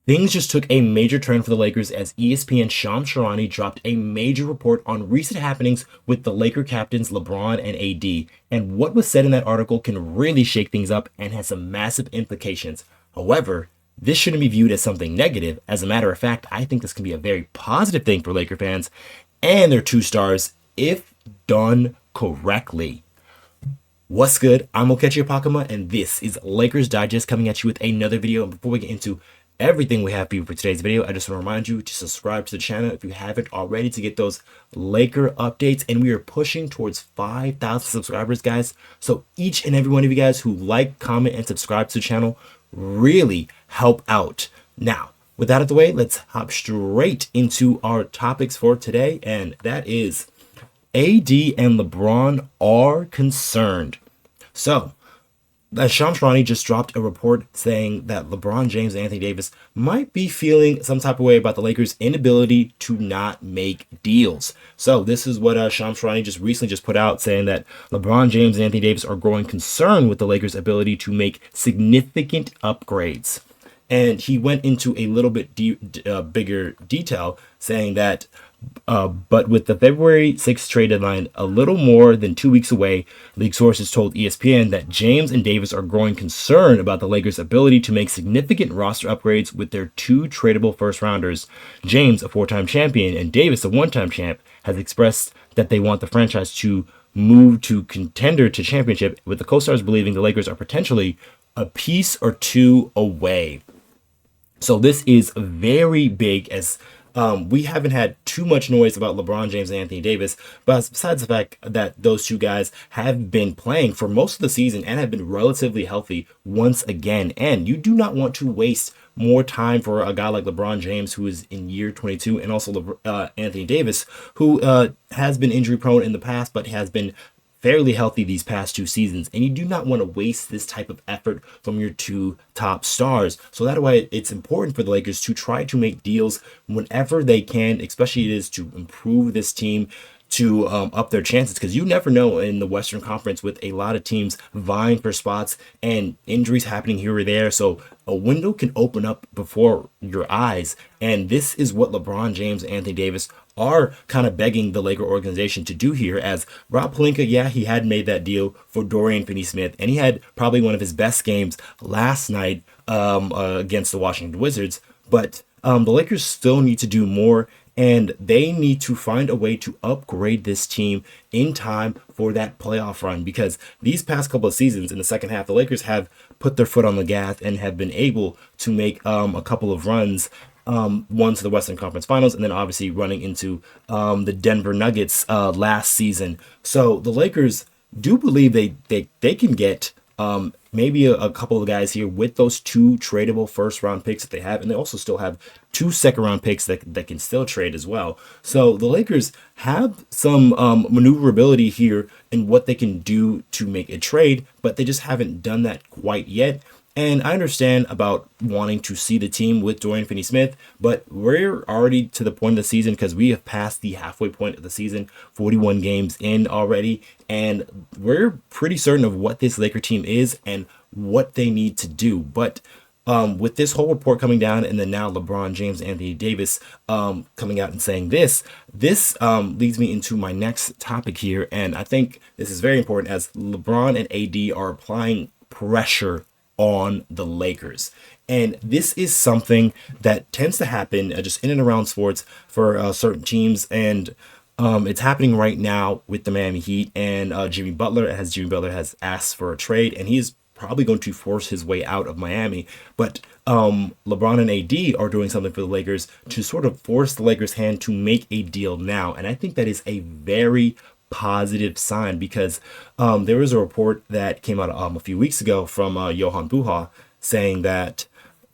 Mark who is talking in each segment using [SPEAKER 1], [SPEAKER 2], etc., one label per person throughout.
[SPEAKER 1] Things just took a major turn for the Lakers as ESPN Shams Charania dropped a major report on recent happenings with the Laker captains LeBron and AD. And what was said in that article can really shake things up and has some massive implications. However, this shouldn't be viewed as something negative. As a matter of fact, I think this can be a very positive thing for Laker fans and their two stars if done correctly. What's good? I'm Okechi Apakama, and this is Lakers Digest coming at you with another video. And before we get into everything we have for you for today's video, I just want to remind you to subscribe to the channel if you haven't already to get those Laker updates. And we are pushing towards 5,000 subscribers, guys. So each and every one of you guys who like, comment, and subscribe to the channel really help out. Now, with that out of the way, let's hop straight into our topics for today. And that is AD and LeBron are concerned. So, Shams Charania just dropped a report saying that LeBron James and Anthony Davis might be feeling some type of way about the Lakers' inability to not make deals. So this is what Shams Charania just recently put out, saying that LeBron James and Anthony Davis are growing concerned with the Lakers' ability to make significant upgrades. And he went into a little bit bigger detail, saying that but with the February 6th trade deadline a little more than 2 weeks away, league sources told ESPN that James and Davis are growing concerned about the Lakers' ability to make significant roster upgrades with their two tradable first-rounders. James, a four-time champion, and Davis, a one-time champ, has expressed that they want the franchise to move to contender to championship, with the co-stars believing the Lakers are potentially a piece or two away. So this is very big, as we haven't had too much noise about LeBron James and Anthony Davis, but besides the fact that those two guys have been playing for most of the season and have been relatively healthy once again. And you do not want to waste more time for a guy like LeBron James, who is in year 22, and also Anthony Davis, who has been injury prone in the past, but has been fairly healthy these past two seasons, and you do not want to waste this type of effort from your two top stars. So that way, it's important for the Lakers to try to make deals whenever they can, especially it is to improve this team, to up their chances, because you never know in the Western Conference with a lot of teams vying for spots and injuries happening here or there. So a window can open up before your eyes, and this is what LeBron James and Anthony Davis are kind of begging the Laker organization to do here, as Rob Pelinka, yeah, he had made that deal for Dorian Finney-Smith, and he had probably one of his best games last night against the Washington Wizards, but the Lakers still need to do more, and they need to find a way to upgrade this team in time for that playoff run, because these past couple of seasons in the second half, the Lakers have put their foot on the gas and have been able to make a couple of runs, one to the Western Conference Finals, and then obviously running into the Denver Nuggets last season. So the Lakers do believe they can get maybe a couple of guys here with those two tradable first-round picks that they have, and they also still have two second-round picks that can still trade as well. So the Lakers have some maneuverability here in what they can do to make a trade, but they just haven't done that quite yet. And I understand about wanting to see the team with Dorian Finney-Smith, but we're already to the point of the season, because we have passed the halfway point of the season, 41 games in already, and we're pretty certain of what this Laker team is and what they need to do. But with this whole report coming down, and then now LeBron James, Anthony Davis coming out and saying this leads me into my next topic here, and I think this is very important, as LeBron and AD are applying pressure on the Lakers. And this is something that tends to happen just in and around sports for certain teams, and it's happening right now with the Miami Heat and Jimmy Butler, as Jimmy Butler has asked for a trade, and he's probably going to force his way out of Miami. But LeBron and AD are doing something for the Lakers to sort of force the Lakers' hand to make a deal now, and I think that is a very positive sign, because there was a report that came out a few weeks ago from Johan Buha saying that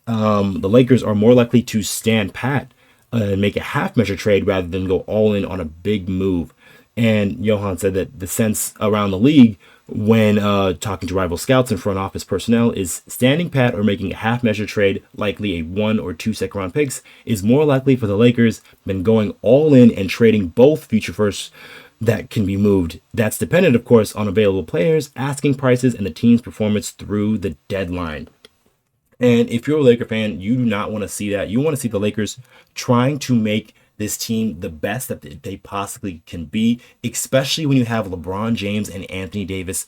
[SPEAKER 1] the Lakers are more likely to stand pat and make a half-measure trade rather than go all in on a big move. And Johan said that the sense around the league when talking to rival scouts and front office personnel is standing pat or making a half-measure trade, likely a 1 or 2 second-round picks, is more likely for the Lakers than going all in and trading both future firsts that can be moved. That's dependent, of course, on available players, asking prices, and the team's performance through the deadline. And if you're a Laker fan, you do not want to see that. You want to see the Lakers trying to make this team the best that they possibly can be, especially when you have LeBron James and Anthony Davis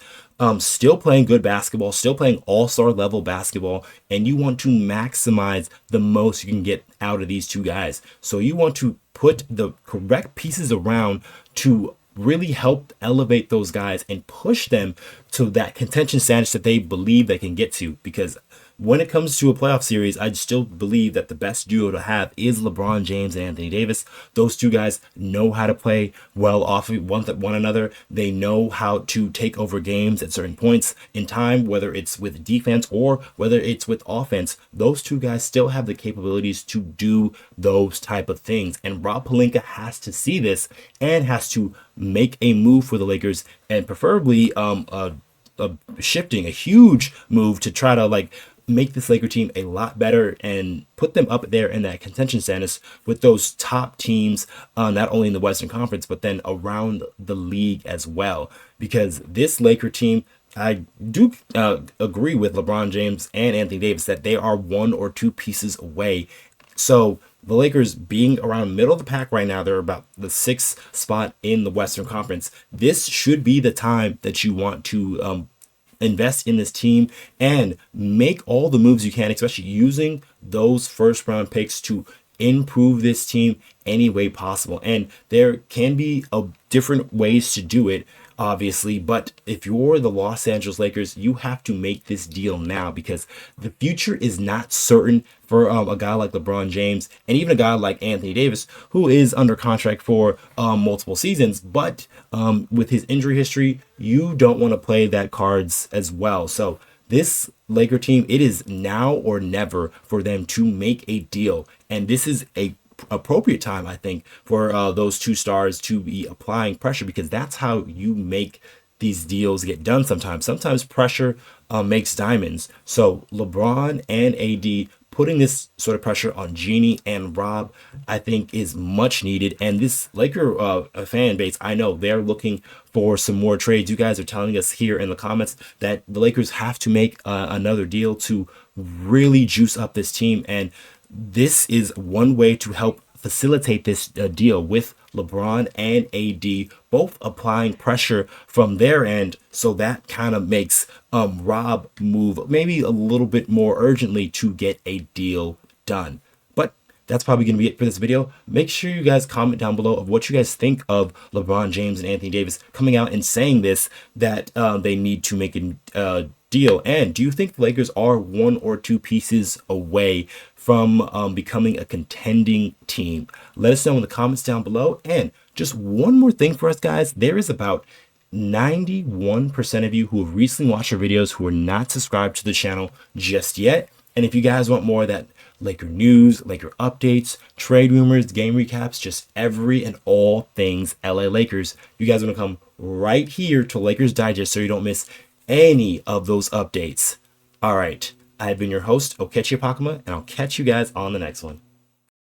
[SPEAKER 1] still playing good basketball, still playing all-star level basketball, and you want to maximize the most you can get out of these two guys. So you want to put the correct pieces around to really help elevate those guys and push them to that contention status that they believe they can get to. Because when it comes to a playoff series, I still believe that the best duo to have is LeBron James and Anthony Davis. Those two guys know how to play well off of one another. They know how to take over games at certain points in time, whether it's with defense or whether it's with offense. Those two guys still have the capabilities to do those type of things. And Rob Pelinka has to see this and has to make a move for the Lakers, and preferably shifting a huge move to try to like make this Laker team a lot better and put them up there in that contention status with those top teams, not only in the Western Conference, but then around the league as well. Because this Laker team, I do agree with LeBron James and Anthony Davis that they are one or two pieces away. So the Lakers being around middle of the pack right now, they're about the 6th spot in the Western Conference. This should be the time that you want to invest in this team and make all the moves you can, especially using those first round picks to improve this team any way possible. And there can be different ways to do it, obviously, but if you're the Los Angeles Lakers, you have to make this deal now, because the future is not certain for a guy like LeBron James and even a guy like Anthony Davis, who is under contract for multiple seasons. But with his injury history, you don't want to play that cards as well. So this Laker team, it is now or never for them to make a deal. And this is a appropriate time, I think, for those two stars to be applying pressure, because that's how you make these deals get done. Sometimes pressure makes diamonds. So LeBron and AD putting this sort of pressure on Jeanie and Rob, I think, is much needed. And this Laker fan base, I know they're looking for some more trades. You guys are telling us here in the comments that the Lakers have to make another deal to really juice up this team. And this is one way to help facilitate this deal, with LeBron and AD both applying pressure from their end. So that kind of makes Rob move maybe a little bit more urgently to get a deal done. But that's probably going to be it for this video. Make sure you guys comment down below of what you guys think of LeBron James and Anthony Davis coming out and saying this, that they need to make a deal. And do you think the Lakers are one or two pieces away from becoming a contending team? Let us know in the comments down below. And just one more thing for us, guys. There is about 91% of you who have recently watched our videos who are not subscribed to the channel just yet. And if you guys want more of that Laker news, Laker updates, trade rumors, game recaps, just every and all things LA Lakers, you guys are going to come right here to Lakers Digest so you don't miss any of those updates. All right, I've been your host, Okechi Apakama, and I'll catch you guys on the next one.